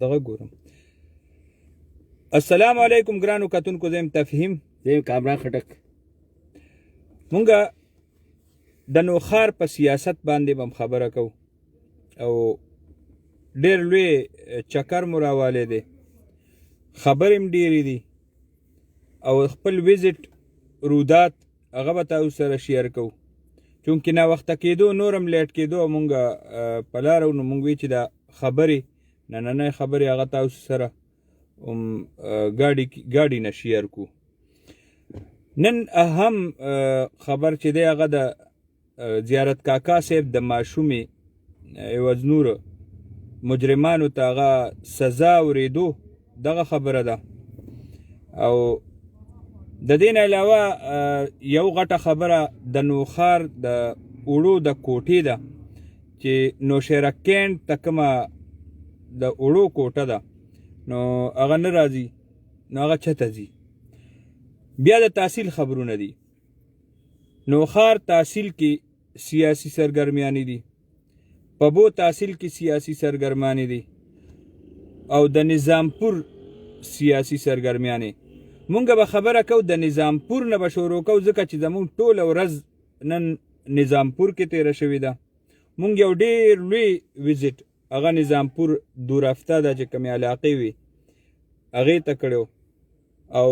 دغه ګورم. السلام علیکم ګرانو کتونکو، زه یم تفهیم، زه یم کامران خټک. مونږه د نوښار په سیاست باندې به خبره کوو او ډېر لوی چکر مو راوالی دی، خبرې هم ډېرې دي او خپل ویزټ رودات هغه به تاسو سره شیر کوو. چونکې ناوخته کېدو نور هم لیټ کېدو او مونږ په لاره نو مونږ وی چې دا خبرې نننۍ خبرې هغه تاسو سره ګاډي نه شیر کو. نن اهم خبر چې دی هغه د زیارت کاکا صاحب د ماشومې عوض نور مجرمانو ته هغه سزا اورېدو دغه خبره ده. او د دې نه علاوه یو غټه خبره د نوښار د اوړو د کوټې ده چې نوشیره کینټ ته کومه د اوړو کوټه ده نو هغه نه راځي، نو هغه چته ځي. بیا د تحصیل خبرونه دي. نوښار تحصیل کې سیاسي سرګرمیانې دي، پبو تحصیل کې سیاسي سرګرمیانې دي او د نظامپور سیاسي سرګرمیانې. مونږ به خبره کوو د نظامپور نه به شروع کوو، ځکه چې زمونږ ټوله ورځ نن نظامپور کې تېره شوې ده. مونږ یو ډېر لوی ویزټ هغه نظامپور دورافته ده چې کومې علاقې وي هغې ته کړی او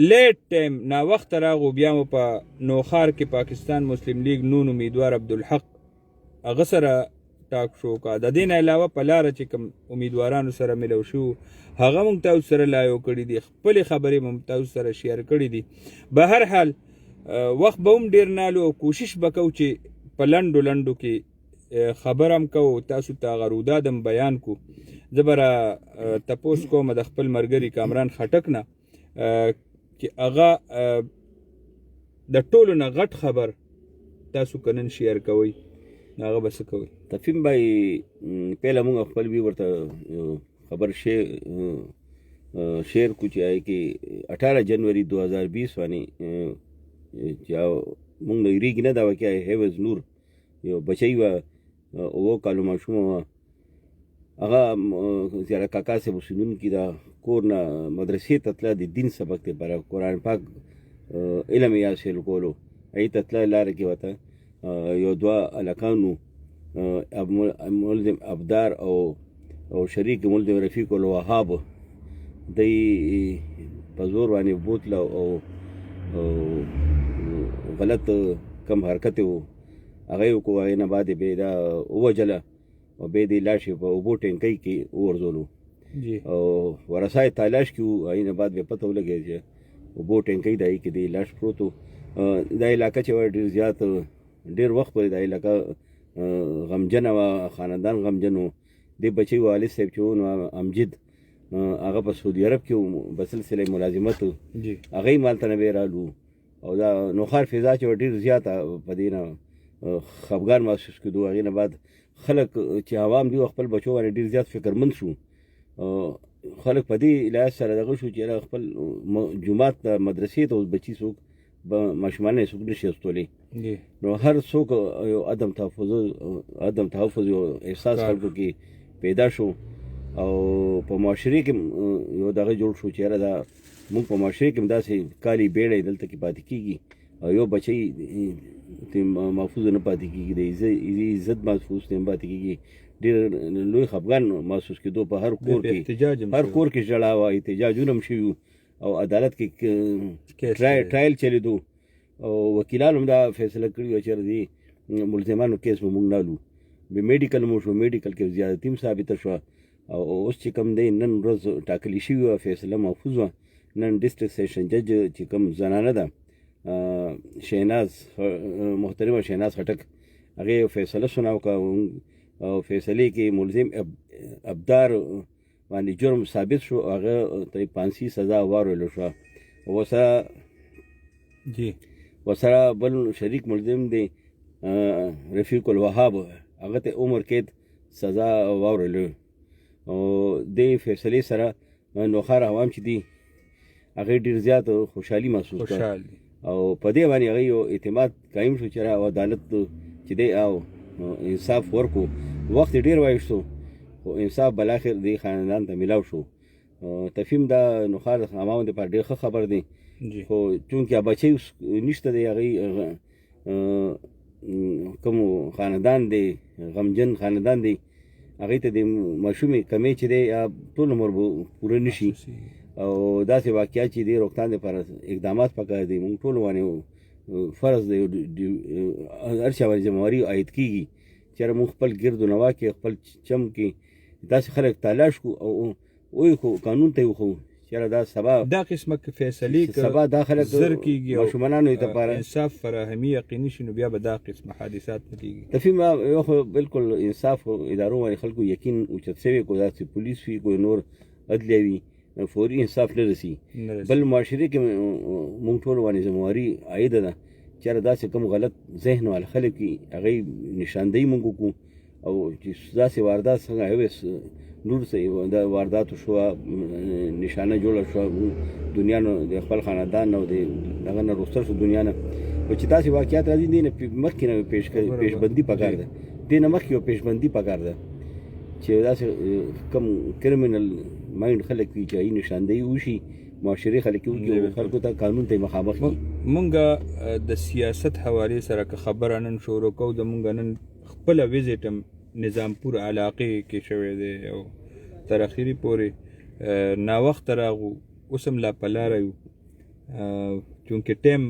لیټ ټایم ناوخته راغو. بیا مو په نوښار کې پاکستان مسلم لیگ نون امیدوار عبدالحق هغه سره ټاک شو کا. د دې نه علاوه په لاره چې کوم امیدوارانو سره ملو شو هغه مونږ تاسو سره لایو کړي دي، خپلې خبرې مونږ تاسو سره شیر کړي دي. به هر حال وخت به هم ډېر نالو او کوشش به کوو چې په لنډو لنډو کې خبر هم کوو، تاسو ته هغه روداد هم بیان کو. زه به را تپوس کوم د خپل ملګري کامران خټک نه چې هغه د ټولو نه غټ خبر تاسو که نن شیر کوئ هغه به څه کوئ؟ تفهیم بھائی پہله مونږ خپل وی ورته خبر شیر کو چې آئے کہ 18 जनवरी 2020 باندې چې مونږ نه یریږي نه دا واقعه هیوز نور یو بچی و او کالو ماشوم و هغه زیارت کاکا صاحب وسنون کې دا کور نه مدرسې ته تله د دین سبق لپاره قرآن پاک علم یې حاصل کولو. هغې ته تله لاره کې ورته یو دوه هلکانو ملزم ابدار او شریک ملزم رفیق الوهاب دی په زور باندې بوتله او غلط کم حرکت و هغه یې وکړو. هغې نه بعد یې بیا دا ووجله او بیا دې لاړ شي په اوبو ټینکۍ کې وغورځولو او ورسا یې تلاش کې و. هغې نه بعد بیا پته ولګېد چې اوبو ټینکۍ د هغې کې دې لاش پروت و. دا علاقه چې ډېر زیات ډېر وخت پورې دا علاقه غمجنه وه، خاندان غمجن و. دې بچی و والد صاحب چې و نو امجد هغه په سعودي عرب کې و په سلسله ملازمت و. هغه یې مالته نه بیا رالو او دا نوښار فضا چې ډېر زیاته په دې نه خفګان محسوس کېدو. هغې نه بعد خلک چې عوام دي خپل بچو باندې ډېر زیات فکرمند شو. خلک په دې لحاظ سره دغه شو چې خپل جومات ته مدرسې ته اوس بچي څوک ماشومان یې څوک نشي استولی. نو هر څوک یو عدم تحفظ یو احساس خلکو کې پیدا شو او په معاشرې کې یو دغه جوړ شو چې یاره دا موږ په معاشرې کې هم داسې کالي بیړی دلته کې پاتې کېږي او یو بچی محفوظ نه پاتې کېږي، د عزت محفوظ نه پاتې کېږي. ډېر لوی خفګان محسوس کېدو په هر کور کې ژړا وه، احتجاجونه هم شوي او عدالت کې ټرایل چلېدو او وکیلانو هم دا فیصله کړې وه چې دې ملزمانو کیس به موږ نه لو. بیا میډیکل مو شو، میډیکل کې زیادتي هم ثابته شوه او اوس چې کوم دی نن ورځ ټاکلې شوې وه فیصله محفوظ وه. نن ډسټرکټ سیشن جج چې کوم زنانه ده شهناز محترمه شهناز خټک هغې فیصله سناو که او فیصلې کې ملزم ابدار باندې جرم ثابت شو، هغه ته پانسي سزا وارویلو شوه. ورسره بل شریک ملزم دی رفیق الوهاب هغه ته عمر قید سزا وارویلو. او دې فیصلې سره نوښار عوام چې دي هغې ډېر زیات خوشحالي محسوس کړه او په دې باندې هغې یو اعتماد قایم شو چې عدالت چې دی او انصاف ورکو. وخت یې ډېر وایستو خو انصاف بالاخر دې خاندان ته ملاو شو. تفهیم دا نو خالص عوامو د پر ډېر ښه خبر دی خو چونکې بچی نشته دی هغې کوم خاندان دی غمجن خاندان دی هغې ته د ماشومې کمې چې دی ټول عمر به پوره نشي او داسې واقعات چې دی روکتان دپاره اقدامات پکار دی. مونږ ټول باندې فرض دی هر چا باندې ذمهواري عاید کېږي چېرې مونږ خپل ګرد و نوا کې خپل چم کې داسې خلک تلاش کړو او وایي خو قانون ته یې وښو چېرې دا سبا دا قسمه فیصلې سبا دا خلک زر کېږي او ماشومانو دپاره انصاف فراهمي یقیني شي نو بیا به دا قسمه حادثات نه کېږي. تفهیم یو خو بلکل انصاف ادارو باندې خلکو یقین اوچت شوی کو داسې پولیس وي کوی نور عدلیه وي فوري انصاف نه رسي. بل معاشرې کې مونږ ټول باندې ذمهواري عایده ده چېرې داسې کوم غلط ذهن والا خلک وي هغې نشاندهي مونږ وکړو او چې داسې واردات څنګه هویس نور څه د وارداتو شوه نشانه جوړه شوه دنیا نه د خپل خاندان نه او د دغه نه رخصت شو دنیا نه او چې داسې واقعات راځي دې نه مخکې نه پیشبندي پکار ده دې نه مخکې یو پیشبندي پکار ده چې داسې کم کرمینل مایند خلک وي چې هغې نشاندهي وشي معاشرې خلک وکړي او خلکو ته قانون ته مخامخ کړي. مونږ د سیاست حوالې سره که خبره نن شروع کوو د مونږ نن خپله ویزټ هم نظامپور علاقې کې شوی دی او تر اخري پورې ناوخته راغو اوس هم لا په لاره یو چونکې ټایم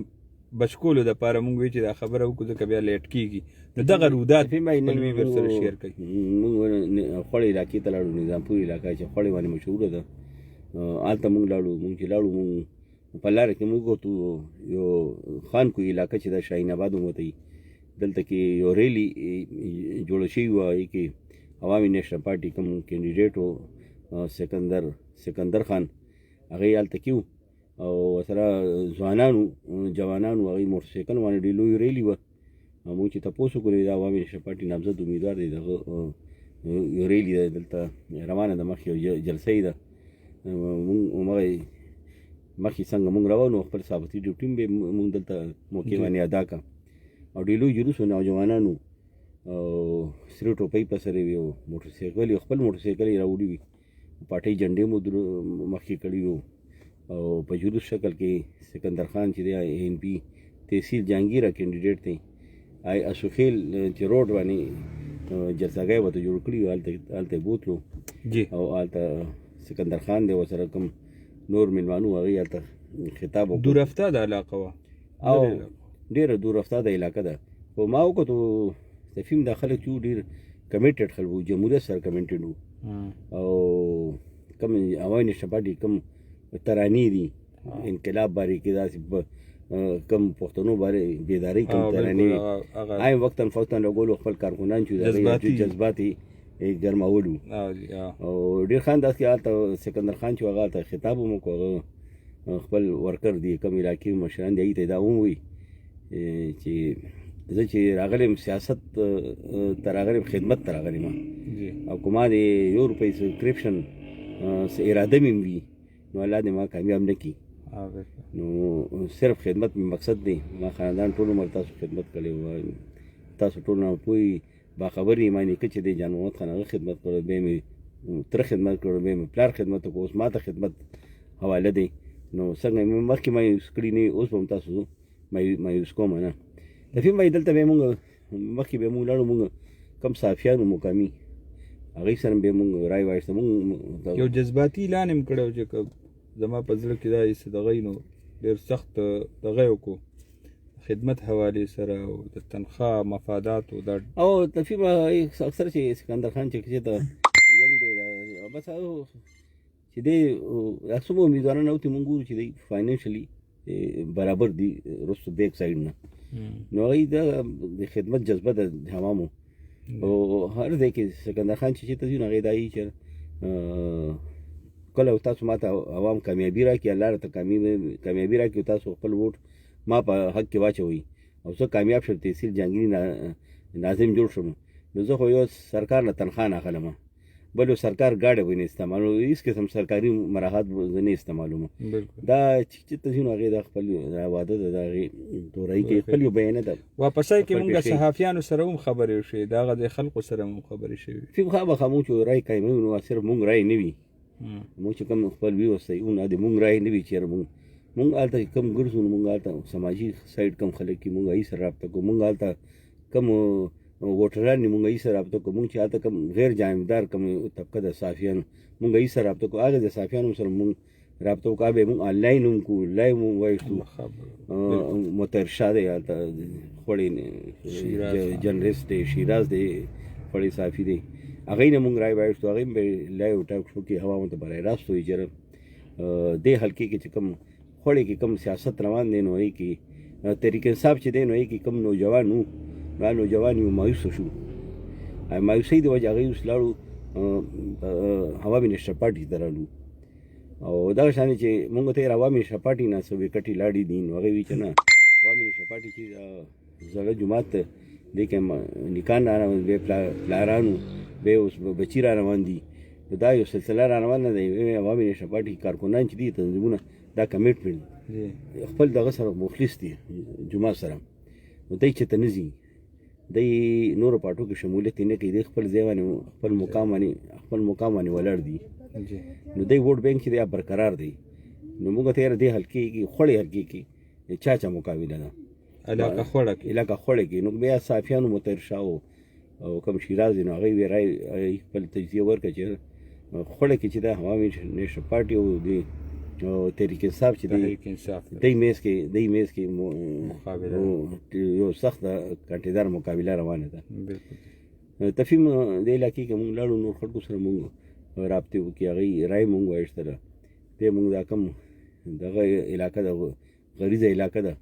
بچ کولو دپاره مونږ وایي چې دا خبره وکړو ځکه بیا لیټ کېږي نو دغه رودات خپلوي ورسره شیر کوي. مونږ خوړې علاقې ته لاړو نظامپور علاقه چې خوړې باندې مشهوره ده هلته مونږ لاړو. مونږ چې لاړو مونږ په لاره کې مونږ ورته یو خانکو علاقه چې ده شاهین آباد هم ورته وي دلته کې یو ریلي جوړه شوې وه هغې کې عوامي نیشنل پارټي کوم کینډیډیټ و سکندر خان هغې هلته کې وو او ورسره ځوانانو جوانانو هغې موټرسایکل باندې ډېر لوی ریلي وه. مونږ چې تپوس وکړو د عوامي نیشنل پارټي نامزد امیدوار دی دغه یو ریلي ده دلته روانه ده مخکې یو جلسه یې ده مونږ همغې مخکې څنګه مونږ روانو خپل ثابتي ډیوټي هم به مونږ دلته موقع باندې ادا کړه او ډېر لوی جلوس و نوجوانانو او سرې ټوپۍ په سر وي او موټرسایکل یې خپل موټرسایکل یې راوړي وي پارټۍ جنډې مو مخکې کړي وو او په جلوس شکل کې سکندر خان چې دی ANP تحصیل جهانګیره کینډیډیټ دی اسوخیل چې روډ باندې جلسهګاه ورته جوړ کړي وو هلته یې بوتلو او هلته سکندر خان دی ورسره کوم نور مېلمانو هغې هلته خطاب وکړو. دور افتاده علاقه وه او ډېره دور افتاده علاقه ده خو ما وکتو تفهیم دا خلک چې ډېر کمیټډ خلک وو جمهوریت سره کمیټډ وو او کوم عوامي نیشنل پارټي کوم ترانې دي انقلاب بارے کې داسې کم پښتنو باندې بیداری کوم ترانې آی وختاً فوقتاً لګولو خپل کارکونان چې جذباتي ګرمولو او ډېر خان داسې هلته سکندر خان چې هغه ته خطاب هم وکړو خپل ورکر دي کوم علاقې مشران دي هغې ته یې دا ووایي چې زه چې راغلم سیاست ته راغلم خدمت ته راغلم او که ما د یو روپۍ سبسکرپشن اراده مې وي نو الله دې ما کامیاب نه کړي نو صرف خدمت مې مقصد دی. ما خاندان ټول عمر تاسو خدمت کړی و تاسو ټول نه پوهې باخبر یې ما نیکه چې دی جان محمد خان هغه خدمت کړی بیا مې تره خدمت کړی بیا مې پلار خدمت وکړو اوس ما ته خدمت حواله دی نو څنګه مې مخکې مایوس کړي نه اوس به هم تاسو مایوس کوم نه. تفهیم وایي دلته به مونږ مخکې به مونږ لاړو مونږ کم صحافیانو مقامي هغې سره به مونږ رای وایسته مونږ یو جذباتي اعلان هم کړی و چې زما په زړه کې دا هېڅ دغه نو ډېر سخت دغه یې وکړو خدمت حوالې سره او د تنخوا مفاداتو دا او تفهیم اکثر چې سکندر خان چې ته ینګ دی بس چې دی څومره امیدواران او ته مونږ ګورو چې دی فاینانشلي برابر دي رستو بیک سایډ نه نو هغې د خدمت جذبه ده د عوامو او هر ځای کې سکندر خان چې ته ځي نو هغې دا وي چې کله تاسو ما ته عوام کامیابي راکړي الله راته کامیابي راکړي تاسو خپل ووټ ما په حق کې واچوئ او زه کامیاب شم تحصیل جهانګیري ناظم جوړ شم نو زه خو یو سرکار نه تنخوا نه اخلم بل سرکار ګاډه به نه استعمالو هیڅ قسم سرکاري مراحت به نه استعمالوم دا چې ته نو هغه د خپل واده د هغه تورای کې خپل یو بیان ده واپسای کې مونږه صحافیانو سره هم خبرې وشي دا غو د خلکو سره هم خبرې شوي فیم خامو چې رای کوي نو صرف مونږ رای نه وي مونږ چې کوم خپل وی وسای اون د مونږ رای نه وي چې مونږ آلته کم ګرځو مونږ آلته سماجی سایډ کم خلک کې مونږ یې سره رابطه کوو مونږ آلته کم ووټران مونږ یې سره رابطه کوو مونږ چې آلته کم غیر جانبدار کم طبقه د صحافیانو مونږ یې سره رابطه کوو هغه د صحافیانو سره مونږ رابطه کوو به مونږ آنلاین هم کوو لایو مونږ وایو متر شاده آلته خوري جرنالست دی شیراز دی خوري صحافي دی هغه نه مونږ راي وایو هغه به لایو ټاک شو کې هوا مت برای راست وي جره د حلقې کې چې کم خوري کې کم سیاست روان دي نو یې کې طریق انصاف چې دی نو یې کې کم نوجوانو یو مایوس شو مایوسۍ د وجه هغه اوس لاړو هوا منسټر پارټي ته رالو او دا شان چې مونږ ته هوا منسټر پارټي نه سو وکټي لاړې دي نو هغه وی چې نه هوا منسټر پارټي چې زړه جماعت د کوم نکان نه به پلارانو به اوس بچی را روان دي دا یو سلسله را روان نه دی هوا منسټر پارټي کارکونان چې دي تنظیمونه دا کمیټمنټ خپل دغه سره مخلص دي جماعت سره نو دای چې تنزي د نور پاټو کې شمولیت نه کوي د خپل ځواني خپل مقام باندې ولاړ دي نو د ووټ بانک چې برقرار دی نو موږ ته د حلقې کې خړې حلقې کې چا مقابله ده علاقه خوړه کې نو بیا صافیانو مترشاو او کوم شیراز نو هغه وی راي خپل تجزیه ورکړي چې خوړه کې چې د عوامي نشه پارټي او د طریق انصاف چې د میز کې مقابله یو سخت کانټیدار مقابله روانه ده تفهیم د علاقې کې موږ لاړو نور خلکو سره موږ رابطه وکړي هغه رای موږ وایستله ته موږ دا کوم دغه علاقې د غریزه علاقې ده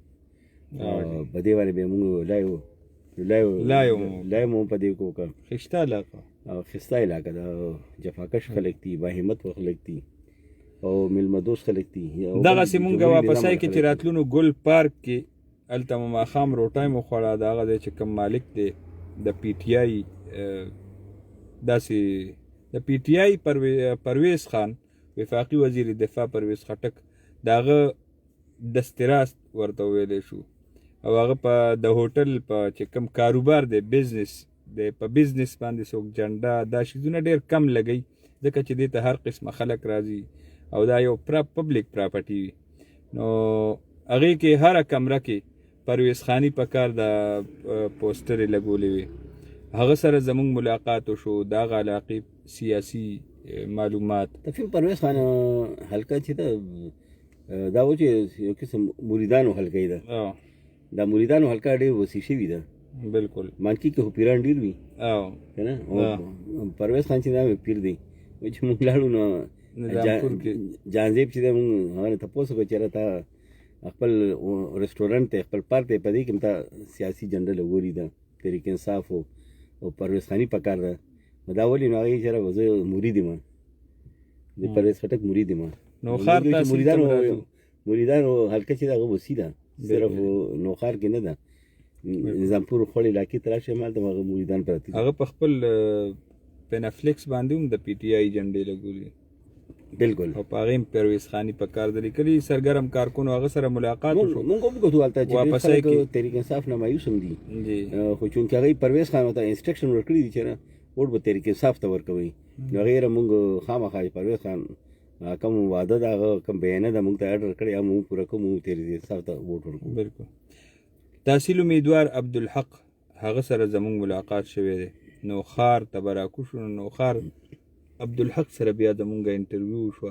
په دې باندې به موږ لایو مو په دې کوکه خسته علاقه ده جفاکش خلک دي با همت خلک دي او ملمدوس خلک دي دغه سیمونګه واپسای کې چې راتلونو ګل پارک کې التم ماخام روټای مو خړه دغه چې کم مالک دی د پی ټی آی داسې د پی ټی آی پرویز خان وفاقي وزیر دفاع پرویز خټک داغه دستراست ورته ویلې شو او هغه په د هوټل په چې کم کاروبار دی بزنس دی په بزنس باندې څوک جنډا دا شیزونه ډېر کم لګي ځکه چې دې ته هر قسمه خلک راځي او دا یو پبلک پراپرټي وي نو هغې کې هره کمره کې پرویز خانی په کار د پوسټرې لګولې وي هغه سره زموږ ملاقات وشو د هغه علاقې سیاسي معلومات تفهیم پرویز خان حلقه چې دا و چې یو قسم مریدانو حلقه ده دا مریدانو حلقه ډېر وسیع شوي ده بالکل مانکی کې خو پیران ډېر وي کنه پرویز خان چې دا پیر دی چې موږ لاړو نو جانزیب چې موږ هغه تاسو کو چیرې تا خپل ریسټورانټ ته خپل پارټي په دې کې تا سیاسي جنډه لګوري ده طریق انصاف او پرویز خانی پکار ده دا ولې نو هغه چیرې وځي مرید ما د پرویز خټک مرید ما نو خار تاسو مریدانو حلقه چې دا وسیع ده صرف نو خار کې نه ده نظامپور خولي لاکي تراشه مال د مریدان پرتی هغه په خپل پنافلیکس باندې هم د پی ټی آی جنډې لګولي بالکل او پاغیم پرویز خانی په کار د لیکلي سرګرم کارکونو هغه سره ملاقات وشو مونږ هم کوو البته چې واپسای کې طریق انصاف نه مایوس هم دي خو چونکه هغه پرویز خان ته انسټرکشن ورکړي دي چې نه ور به طریق انصاف ته ورکوي نو غیر مونږ خامخا پرویز خان کوم وعده دا کوم بیان ده مونږ ته اډر کړی مو پوره کوم طریق انصاف ته ووټ ورکړو بالکل تحصیل امیدوار عبدالحق هغه سره زموږ ملاقات شوی دی نو خار تبراکو شو نو خار عبدالحق سره بیا زموږ انټرویو شو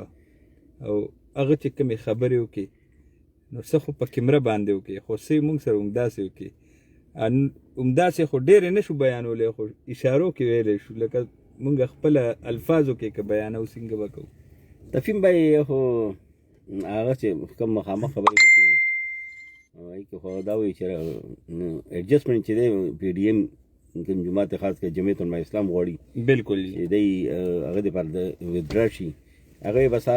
او هغه چې کومې خبرې وکړي نو څه خو په کیمره باندې وکړي خو څه موږ سره همداسې وکړي همداسې خو ډېرې نه شو بیانولی خو اشارو کې ویلی شو لکه موږ خپله الفاظو کې که بیانو څنګه به کوو تفهیم به یې خو هغه چې کوم مخامخ خبرې وکړو هغې کې خو دا وایي چې ایډجسټمنټ چې دی پی ډي ایم کوم جماعت خاص کر جمعیت علماء اسلام غواړي بالکل دی هغه د پر د وډرا شي هغه بس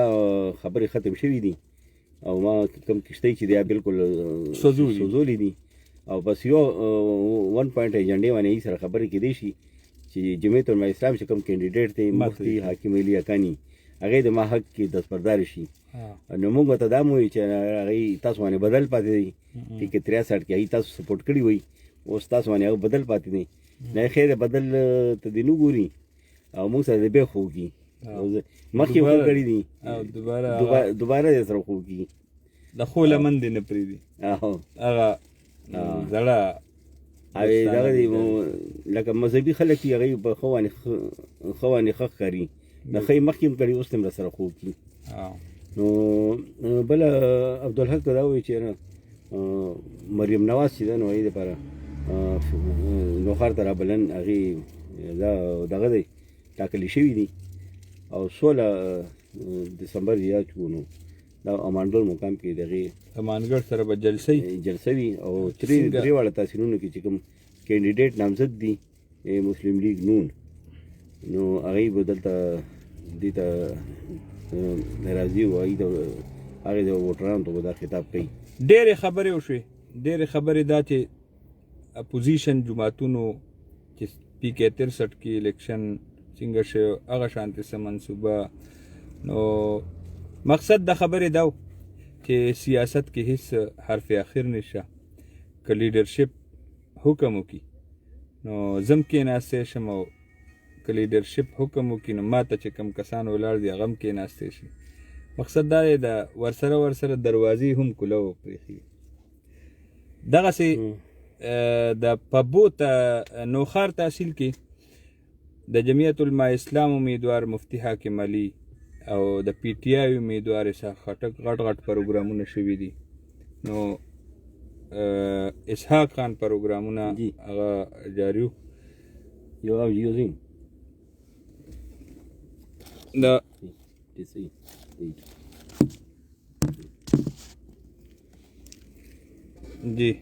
خبرې ختم شوې دي او ما کوم کشته چې دی بالکل سوزولې دي او بس یو 1 پوینټ ایجنډې باندې سره خبرې کې دي شي چې جمعیت علماء اسلام چې کوم کینډیډیټ دی مفتي حاکم علی اکانی هغه د ما حق کې دستبردار شي نو موږ ته دا مو چې هغه تاسو باندې بدل پاتې دی چې 63 کې هغه تاسو سپورټ کړی وي اوس تاسو باندې هغه بدل پاتې دی نه خیر بدل ته دی نو ګوري او موږ سره به خوږي مخکې وکړی کړی دي او دوباره سره خوږي د خو لمن دې نه پریدي هغه زړه هغه دی لکه مذهبي خلک چې هغه په خوانې خخ کړي د خی مخکې هم کړي اوس هم سره خوږي نو بل عبدالحق دا وایي چې مریم نواز چې ده نو هغې دپاره نوخار ته رابلن هغې دغه دی ټاکلي شوي دي او 16 دسمبر یا چې نو دا امانګل مقام کې دغه امانګل سره به جلسه وي او درې واړه تحصیلونو کې چې کوم کینډیډیټ نامزد دي مسلم لیگ نون نو هغه به دلته دې ته راځي او هغه د ووټرانو ته به دا خطاب کوي. ډېرې خبرې وشوې ډېرې خبرې دا چې اپوزیشن جماعتونو چې پی کې 63 کې الیکشن څنګه شو هغه شانتي سم منصوبه نو مقصد د خبرې دا چې سیاست کې هیڅ حرف اخر نشه که لیډرشپ حکم وکړي نو زم کې ناسته شم او که لیډرشپ حکم وکړي نو ما ته چې کم کسان ولاړ دي هغه هم کې ناسته شي. مقصد دا دی د ورسره دروازې هم کلو پرېښي دغسې د پبوت نوخار تحصیل کې د جمعیت علماء اسلام امیدوار مفتی حاکم علي او د پی ټی آی امیدوار اسحاق خټک غټ پروګرامونه شوي دي نو اسحاق خان پروګرامونه هغه جاری یو او یوزین دا جی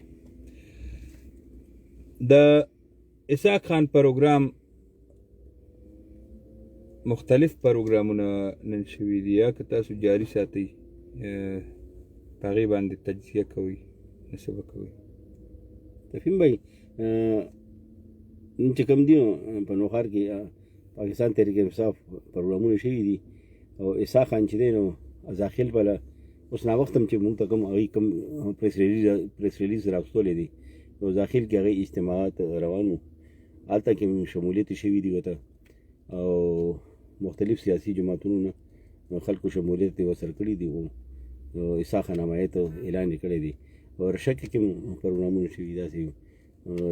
د اسحاق خان پروګرام مختلف پروګرامونه نن شوي دي یا که تاسو جاری ساتئ په هغې باندې تجزیه کوئ څه به کوئ تفهیم بھائی نن چې کوم دي په نوخار کې پاکستان تحریک انصاف پروګرامونه شوي دي او اسحاق خان چې دی نو داخل بله اوس ناوخت هم چې مونږ ته کوم هغې کوم پریس ریلیز راوستلی دی نو داخل کې هغې اجتماعات روان وو هلته کې شمولیت شوي دي ورته او مختلف سیاسي جماعتونو نه خلکو شمولیت یې ورسره کړي دي او اسحاق خان حمایت اعلان یې کړی دی او رشک کې هم پروګرامونه شوي داسې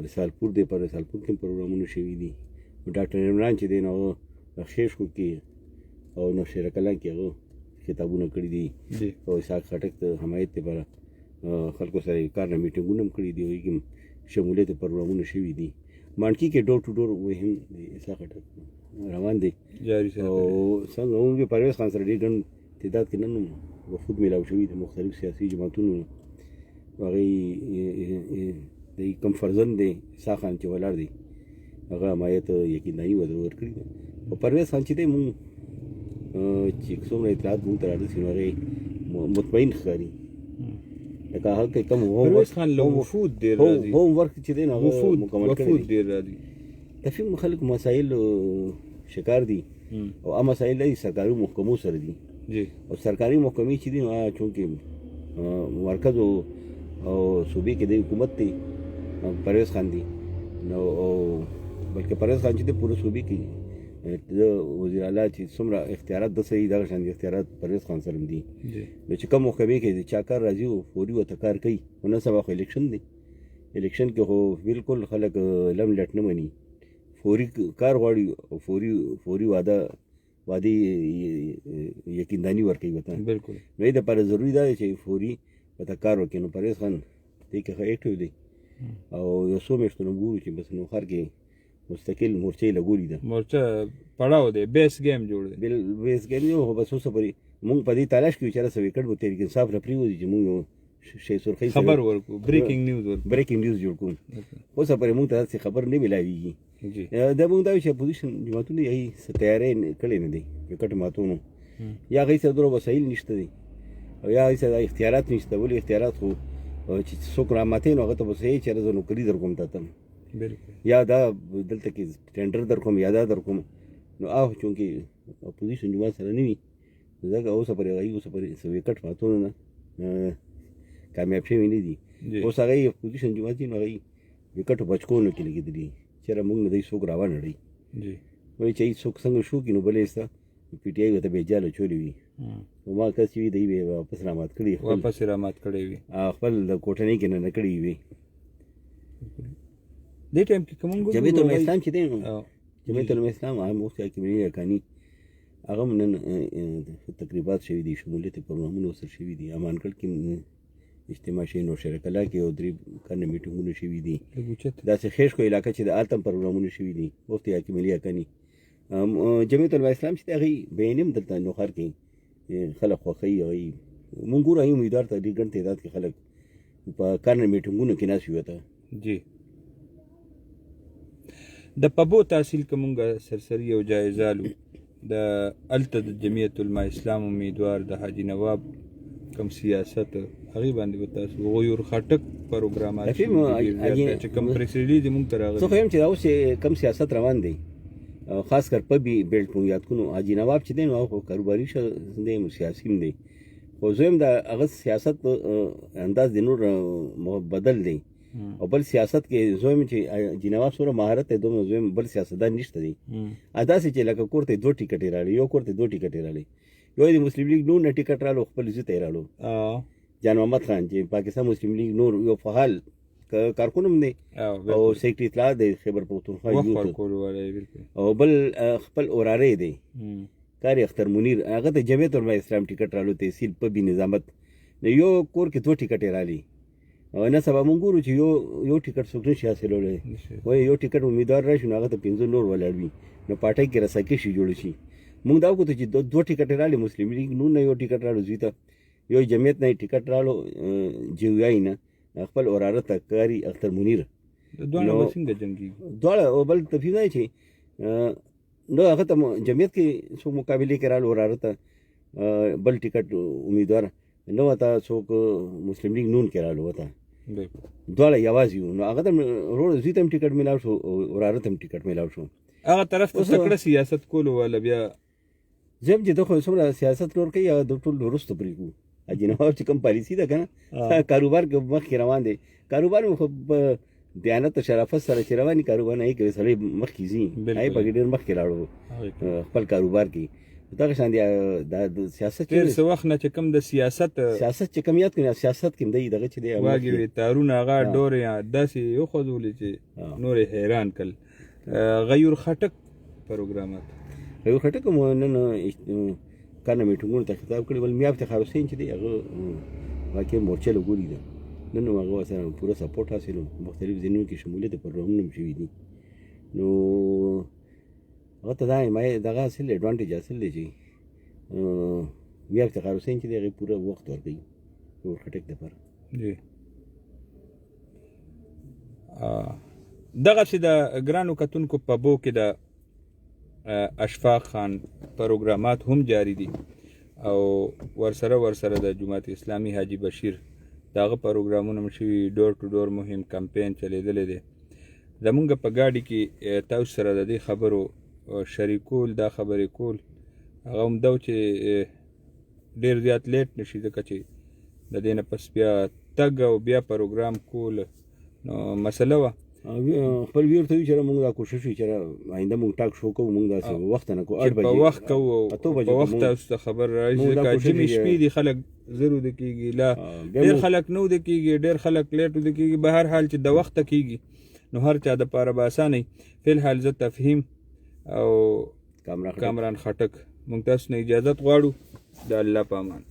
رسالپور دی په رسالپور کې هم پروګرامونه شوي دي ډاکټر عمران چې دی نو هغه خیشکو کې او نوشیره کلان کې هغه خطابونه کړي دي او اسحاق خټک ته حمایت لپاره خلکو سره کار نه میټینګونه هم کړي دي او هغې هم شمولیت پروګرامونه شوي دي مانکي کې ډور ټو ډور وهم اسحاق خټک روان دی او څنګه هم پرویز خان سره ډېر ګڼ تعداد کې نن وفود میلاو شوي د مختلف سیاسي جماعتونو هغې د کوم فرزند دی اسحاق خان چې ولاړ دی هغه حمایت یقیني ورکړي ده او پرویز خان چې دی مونږ چې څومره اطلاعات مونږ ته رارسي نو هغې مطمئن ښکاري لکه هغه کې کوم پرویز خان له وفود ډېر راځي هوم ورک چې دی نو هغه مکمل کړی وفود ډېر راځي تفهیم خلک مسایل شکار دي او هغه مسایل د سرکاري محکمو سره دي او سرکاري محکمې چې دي نو چونکې مرکز او صوبې کې د حکومت دی پرویز خان دی نو بلکې پرویز خان چې دی پوره صوبې کې د وزیر اعلی چې څومره اختیارات د صحیح دغه شان اختیارات پرویز خان سره دي نو چې کوم محکمې کې چا کار راځي او فوري ورته کار کوي او نن سبا خو الیکشن دی الیکشن کې خو بالکل خلک لم لټ نه مني فوري کار غواړي او فوري وعده یقینداني ورکوي ورته بالکل نو دې لپاره ضروري ده چې فوري ورته کار وکړي نو پرویز خان دې کې ښه ایکټیو دی او یو څو میاشتو نه ګورو چې بس نوخار کې مستقل مورچې لګولې ده مورچه پړاو دی بیس گیم جوړ دی بیس گیم دی خو بس اوسه پورې مونږ په دې تلاش کې چې رسوي کړ به تحریک انصاف را پرېوځي چې مونږ شی سرخی خبر ورکو بریکینګ نیوز جوړ کوو اوسه پورې مونږ ته داسې خبر نه ملاویږي دا مونږ دا چې اپوزیشن جماعتونه یې تیاری کړی نه دی وکټ ماتونو یا هغوی سره دومره وسایل نشته دی او یا هغوی سره اختیارات نشته ولې اختیارات خو چې څوک راماتې نو هغه ته به څه یې چې زه نوکري در کوم تا ته بالکل یا دا دلته کې ټینډر در کوم یا دا در کوم نو او چونکې اپوزیشن جماعت سره نه وي ځکه اوسه پرې هغوی اوسه پرې څه وکټ پاتونه نه کامیاب شوي نه دي اوس هغوی اپوزیشن جماعت دي نو هغوی وکټو بچکونو کې لګېدلي چېرې موږ نه دی څوک راونړئ ولې چې څوک څنګه شو کړي نو بلې سته پي ټي آی ورته بې جاله چولې وي نو ما کس چې وي دی به واپس رامات کړي وي خپل د کوټنۍ کې نه کړي وي دې ټایم کې کوم جمعیت الاسلام چې دی نو جمعیت الاسلام هم اوس کې ملي حقاني هغه هم نن تقریبات شوي دي شمولیت پروګرامونه ورسره شوي دي امانګل کې اجتماع شوي نو شرکلا کې او 3 کنه میټینګونه شوي دي داسې خیش کو علاقه چې د آلتم پروګرامونه شوي دي مفتي حکیم علي حقاني جمعیت الاسلام چې هغوی بیان هم دلته نوخار کې خلک خوښوي هغوی مونږ ګورو هغوی امیدوار ته ډېر ګڼ تعداد کې خلک په کارنر میټینګونو کې ناست وي ورته جی د پبو تحصیل که مونږ سرسري یو جایزه لو د هلته د جمعیت الاسلام امیدوار د حاجي نواب کم سیاست هغې باندې به تاسو غیور خټک پروګرامات چې کم پریس ریلیز یې مونږ ته راغلی زه خو یم چې دا اوس کم سیاست روان دی خاص کر پبي بیلټ مونږ یاد کړو حاجي نواب چې دی نو هغه کاروباري دی سیاسي هم دی خو زه یم د هغه سیاست انداز د نور بدل دی او بل سیاست کې زه یم چې حاجي نواب سره مهارت دی دومره زه یم بل سیاستدان نشته دی داسې چې لکه کور ته 2 ټیکټې راړي یو کور ته 2 ټیکټې راړي یو د مسلم لیگ نور نه ټیکټ رالو خپل زه ته راړو جان محمد خان چې پاکستان مسلم لیگ نور یو فعال کارکون هم دی او سیکرټری اطلاع دی خیبر پختونخوا او بل خپل اوراره دی کاری اختر منیر هغه ته جمعیت الاسلام ټیکټ رالو تحصیل په بي نظامت یو کور کې 2 ټیکټې رالي او نه سبا مونږ ګورو چې یو ټیکټ څوک نشي حاصلولی وایي یو ټیکټ امیدوار راشي نو هغه ته 15 نور ولاړ وي نو پاټۍ کې رساکي شي جوړ شي مونږ دا وکړو چې 2 ټیکټې رالي مسلم لیگ نور نه یو ټیکټ رالو زوی ته یو جمعیت نه ټیکټ رالو جویای نه خپل اوراره ته کاری اختر منیر دواړه څنګه جنګي دواړه او بل تفصیل دی چې نو هغه ته جمعیت کې څوک مقابله کې رالو اوراره ته بل ټیکټ امیدوار نو وته څوک مسلم لیگ نون کې رالو وته دواړه یوازې نو هغه ته روډ زوی ته ټیکټ میلاو شو اوراره ته ټیکټ میلاو شو هغه طرف ته تکړه سیاست کولو ولا بیا زم چې دغه څومره سیاست نور کوي یا د ټول ورستو پرېږو حاجي نواب چې کوم پالیسي ده که نه کاروبار کې مخکې روان دی کاروبار خو په دیانت او شرافت سره چې رواني کاروبار نه کوي سړی مخکې ځي هغې پکې ډېر مخکې لاړو خپل کاروبار کې دغه شان دی دا سیاست تېر څه وخت نه چې کوم د سیاست چې کوم یاد کړي سیاست کې دی دغه چې دی واګې تارونه هغه ډورې داسې وښودولې چې نور یې حیران کړل غیور خټک پروګرامات غیور خټک مو نن کارنر میټینګونو ته خطاب کړی بل میا افتخار حسین چې دی هغه واقعي مورچه لګولې ده نن هغه ورسره پوره سپورټ حاصل مختلف ځایونو کې شمولیت پروګرامونه هم شوي دي نو هغه ته دا دغه حاصل اډوانټیج حاصل دی چې میا افتخار حسین چې دی هغې پوره وخت ورکوي غیور خټک دپاره دغسې د ګرانو کتونکو په بو کې د اشفاق خان پروګرامات هم جاری دي او ورسره د جماعت اسلامي حاجي بشیر دغه پروګرامونه هم شوي ډور ټو ډور مهم کمپین چلیدلی دی زمونږ په ګاډي کې تاسو سره د دې خبرو شریکول دا خبرې کول هغه هم دا چې ډېر زیات لیټ نشي ځکه چې د دې نه پس بیا تګ او بیا پروګرام کول نو مسله وه خپل ویر ته چې موږ دا کوشش وکړو چې آینده موږ ټاک شو کوو موږ داسې وخت نه کوو 8 بجې په وخت کوو په وخت تاسو ته خبر راځي چې جمعې شپې دي خلک زرو د کېږي لا ډېر خلک نو د کېږي ډېر خلک لیټو د کېږي به هر حال چې د وخته کېږي نو هر چا دپاره به اسانه فی الحال زه تفهیم او کامران خټک موږ تاسو نه اجازت غواړو د الله په امان